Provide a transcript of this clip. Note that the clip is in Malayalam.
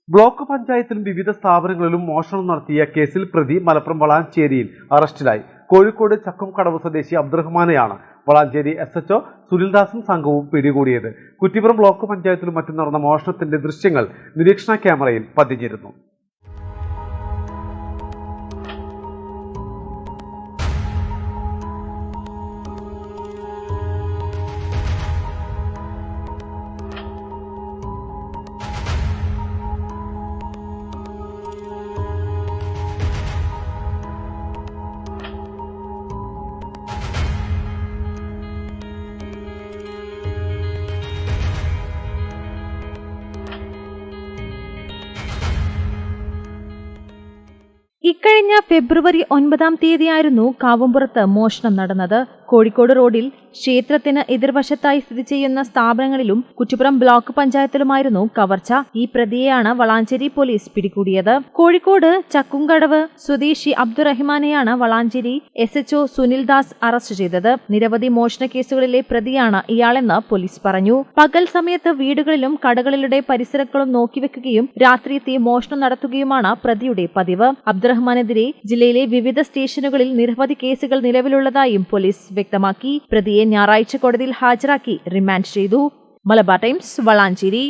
ബ്ലോക്ക് പഞ്ചായത്തിലും വിവിധ സ്ഥാപനങ്ങളിലും മോഷണം നടത്തിയ കേസിൽ പ്രതി മലപ്പുറം വളാഞ്ചേരിയിൽ അറസ്റ്റിലായി. കോഴിക്കോട് ചക്കുംകടവ് സ്വദേശി അബ്ദുറഹ്മാനെയാണ് വളാഞ്ചേരി SHO സുനിൽദാസും സംഘവും പിടികൂടിയത്. കുറ്റിപ്പുറം ബ്ലോക്ക് പഞ്ചായത്തിലും മറ്റും നടന്ന മോഷണത്തിന്റെ ദൃശ്യങ്ങൾ നിരീക്ഷണ ക്യാമറയിൽ പതിഞ്ഞിരുന്നു. ഇക്കഴിഞ്ഞ ഫെബ്രുവരി 9-ാം തീയതിയായിരുന്നു കാവുംപുറത്ത് മോഷണം നടന്നത്. കോഴിക്കോട് റോഡിൽ ക്ഷേത്രത്തിന് എതിർവശത്തായി സ്ഥിതി ചെയ്യുന്ന സ്ഥാപനങ്ങളിലും കുറ്റിപ്പുറം ബ്ലോക്ക് പഞ്ചായത്തിലുമായിരുന്നു കവർച്ച. ഈ പ്രതിയെയാണ് വളാഞ്ചേരി പോലീസ് പിടികൂടിയത്. കോഴിക്കോട് ചക്കുംകടവ് സ്വദേശി അബ്ദുറഹ്മാനെയാണ് വളാഞ്ചേരി SHO സുനിൽദാസ് അറസ്റ്റ് ചെയ്തത്. നിരവധി മോഷണ കേസുകളിലെ പ്രതിയാണ് ഇയാളെന്ന് പോലീസ് പറഞ്ഞു. പകൽ സമയത്ത് വീടുകളിലും കടകളിലെ പരിസരങ്ങളും നോക്കിവെക്കുകയും രാത്രിയെത്തി മോഷണം നടത്തുകയുമാണ് പ്രതിയുടെ പതിവ്. അബ്ദുറഹ്മാനെതിരെ ജില്ലയിലെ വിവിധ സ്റ്റേഷനുകളിൽ നിരവധി കേസുകൾ നിലവിലുള്ളതായും പോലീസ് വ്യക്തമാക്കി. പ്രതിയെ ഞായറാഴ്ച കോടതിയിൽ ഹാജരാക്കി റിമാൻഡ് ചെയ്തു. മലബാർ ടൈംസ്, വളാഞ്ചേരി.